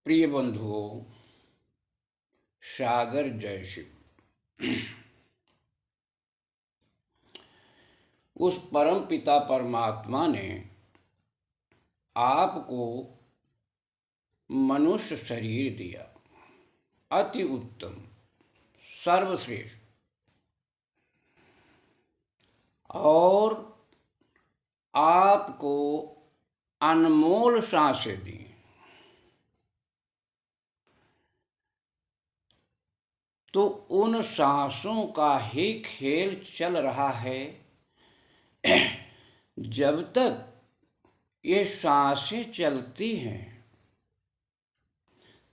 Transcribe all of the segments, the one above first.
प्रिय बंधुओं, सागर जयसिंह उस परम पिता परमात्मा ने आपको मनुष्य शरीर दिया, अति उत्तम, सर्वश्रेष्ठ, और आपको अनमोल सांसें दी। तो उन सांसों का ही खेल चल रहा है। जब तक ये सांसें चलती हैं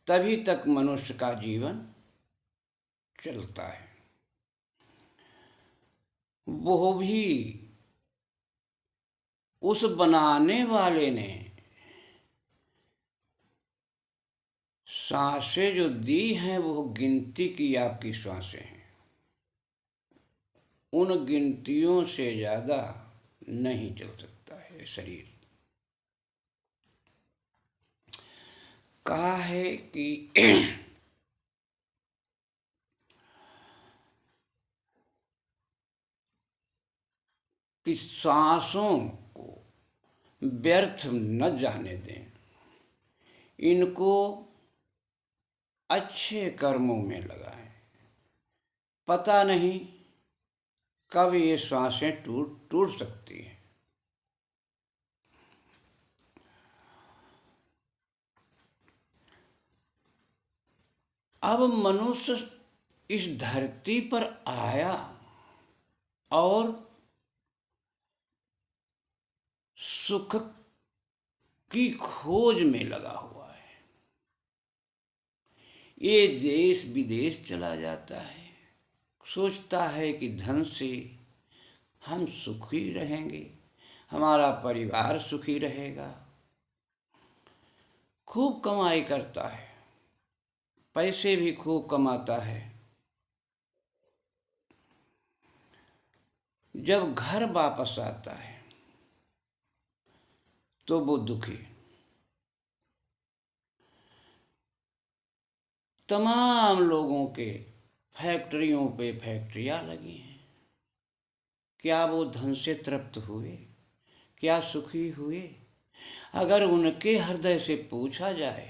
तभी तक मनुष्य का जीवन चलता है। वो भी उस बनाने वाले ने सांसें जो दी हैं वो गिनती की आपकी सांसें हैं। उन गिनतियों से ज़्यादा नहीं चल सकता है शरीर। कहा है कि सांसों को व्यर्थ न जाने दें, इनको अच्छे कर्मों में लगाएं। पता नहीं कब ये सांसें टूट सकती हैं। अब मनुष्य इस धरती पर आया और सुख की खोज में लगा हुआ है। ये देश विदेश चला जाता है, सोचता है कि धन से हम सुखी रहेंगे, हमारा परिवार सुखी रहेगा। खूब कमाई करता है, पैसे भी खूब कमाता है। जब घर वापस आता है तो वो दुखी। तमाम लोगों के फैक्ट्रियों पे फैक्ट्रियां लगी हैं। क्या वो धन से तृप्त हुए? क्या सुखी हुए? अगर उनके हृदय से पूछा जाए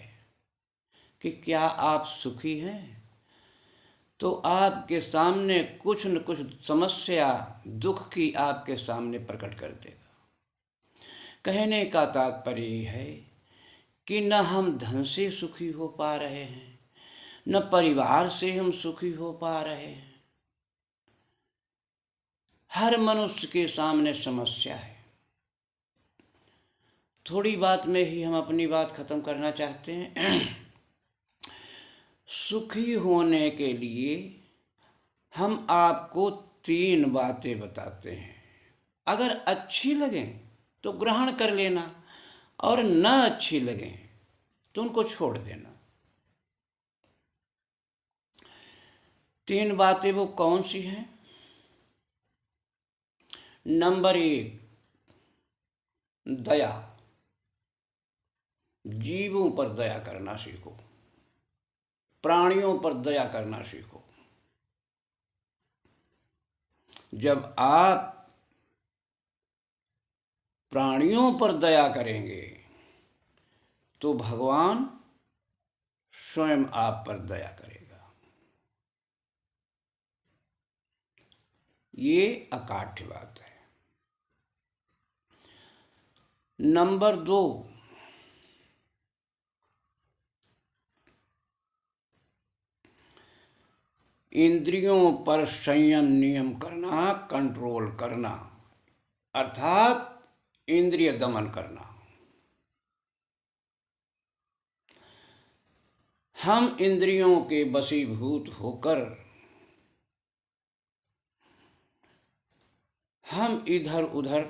कि क्या आप सुखी हैं, तो आपके सामने कुछ न कुछ समस्या, दुख की आपके सामने प्रकट कर देगा। कहने का तात्पर्य है कि न हम धन से सुखी हो पा रहे हैं, न परिवार से हम सुखी हो पा रहे हैं। हर मनुष्य के सामने समस्या है। थोड़ी बात में ही हम अपनी बात खत्म करना चाहते हैं। सुखी होने के लिए हम आपको 3 बातें बताते हैं। अगर अच्छी लगें तो ग्रहण कर लेना, और न अच्छी लगें तो उनको छोड़ देना। 3 बातें वो कौन सी हैं? नंबर 1, दया। जीवों पर दया करना सीखो, प्राणियों पर दया करना सीखो। जब आप प्राणियों पर दया करेंगे तो भगवान स्वयं आप पर दया करेगा। ये अकाट्य बात है। नंबर 2, इंद्रियों पर संयम नियम करना, कंट्रोल करना, अर्थात इंद्रिय दमन करना। हम इंद्रियों के वशीभूत होकर हम इधर उधर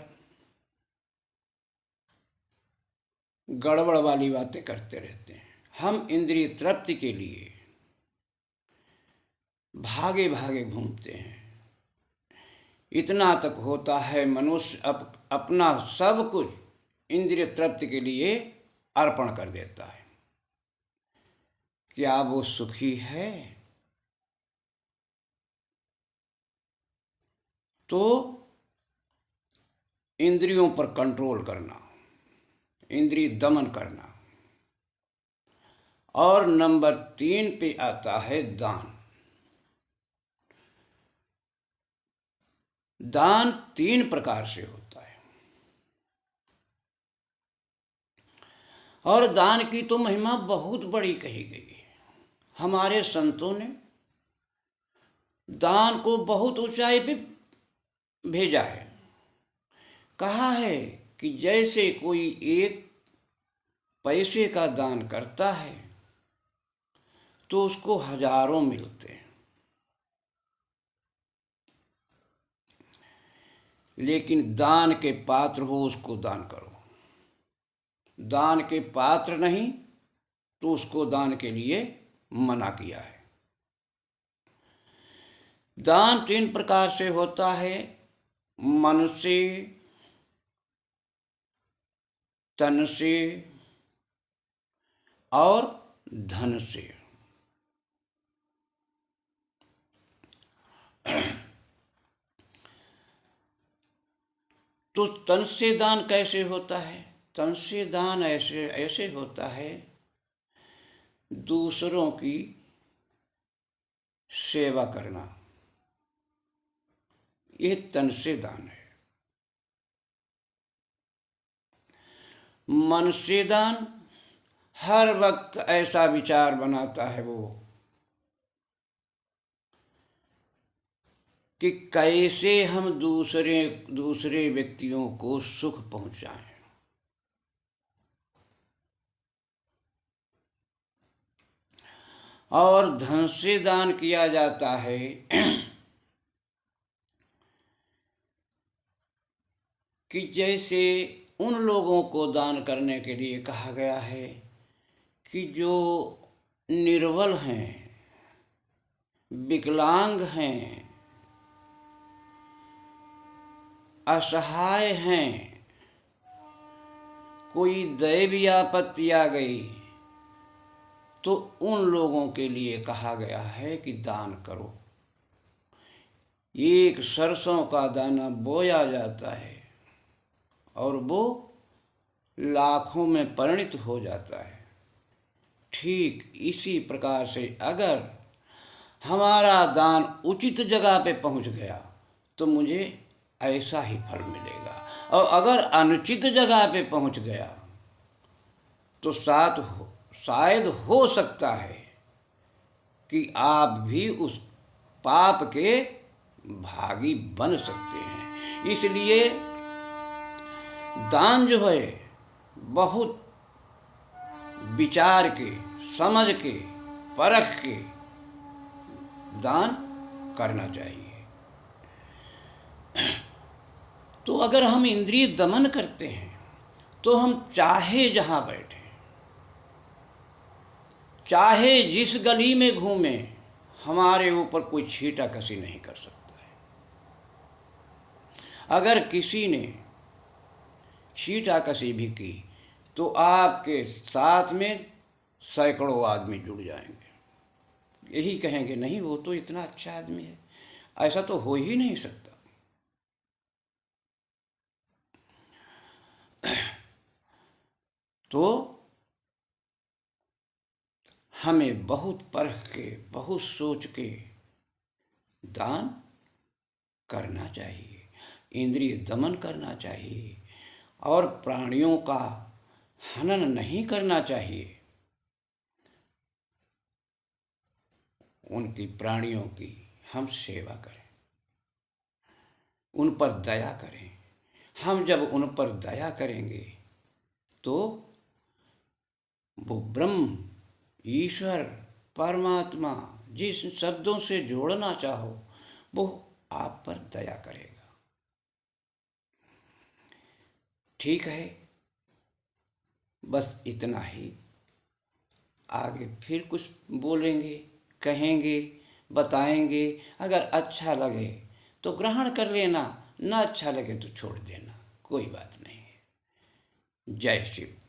गड़बड़ वाली बातें करते रहते हैं। हम इंद्रिय तृप्ति के लिए भागे भागे घूमते हैं। इतना तक होता है मनुष्य अपना सब कुछ इंद्रिय तृप्ति के लिए अर्पण कर देता है। क्या वो सुखी है? तो इंद्रियों पर कंट्रोल करना, इंद्रिय दमन करना। और नंबर 3 पे आता है दान। दान 3 प्रकार से होता है, और दान की तो महिमा बहुत बड़ी कही गई है। हमारे संतों ने दान को बहुत ऊंचाई पे भेजा है। कहा है कि जैसे कोई एक पैसे का दान करता है तो उसको हजारों मिलते हैं, लेकिन दान के पात्र हो उसको दान करो। दान के पात्र नहीं तो उसको दान के लिए मना किया है। दान 3 प्रकार से होता है, मन से, तन से और धन से। तो तन से दान कैसे होता है? तन से दान ऐसे होता है, दूसरों की सेवा करना, ये तन से दान है। मन से दान हर वक्त ऐसा विचार बनाता है वो कि कैसे हम दूसरे व्यक्तियों को सुख पहुंचाएं। और धन से दान किया जाता है कि जैसे उन लोगों को दान करने के लिए कहा गया है कि जो निर्बल हैं, विकलांग हैं, असहाय हैं, कोई दैवीय आपत्ति आ गई तो उन लोगों के लिए कहा गया है कि दान करो। एक सरसों का दाना बोया जाता है और वो लाखों में परिणित हो जाता है। ठीक इसी प्रकार से अगर हमारा दान उचित जगह पे पहुंच गया तो मुझे ऐसा ही फल मिलेगा, और अगर अनुचित जगह पे पहुंच गया तो शायद हो सकता है कि आप भी उस पाप के भागी बन सकते हैं। इसलिए दान जो है बहुत विचार के, समझ के, परख के दान करना चाहिए। तो अगर हम इंद्रिय दमन करते हैं तो हम चाहे जहां बैठे, चाहे जिस गली में घूमें, हमारे ऊपर कोई छींटा कसी नहीं कर सकता है। अगर किसी ने छींटा कसी भी की तो आपके साथ में सैकड़ों आदमी जुड़ जाएंगे, यही कहेंगे नहीं वो तो इतना अच्छा आदमी है। ऐसा तो हो ही नहीं सकता। तो हमें बहुत परख के, बहुत सोच के दान करना चाहिए, इंद्रिय दमन करना चाहिए, और प्राणियों का हनन नहीं करना चाहिए। उनकी, प्राणियों की हम सेवा करें, उन पर दया करें। हम जब उन पर दया करेंगे तो वो ब्रह्म, ईश्वर, परमात्मा जिस शब्दों से जोड़ना चाहो वो आप पर दया करेगा। ठीक है, बस इतना ही। आगे फिर कुछ बोलेंगे, कहेंगे, बताएंगे। अगर अच्छा लगे तो ग्रहण कर लेना, ना अच्छा लगे तो छोड़ देना, कोई बात नहीं है। जय शिव।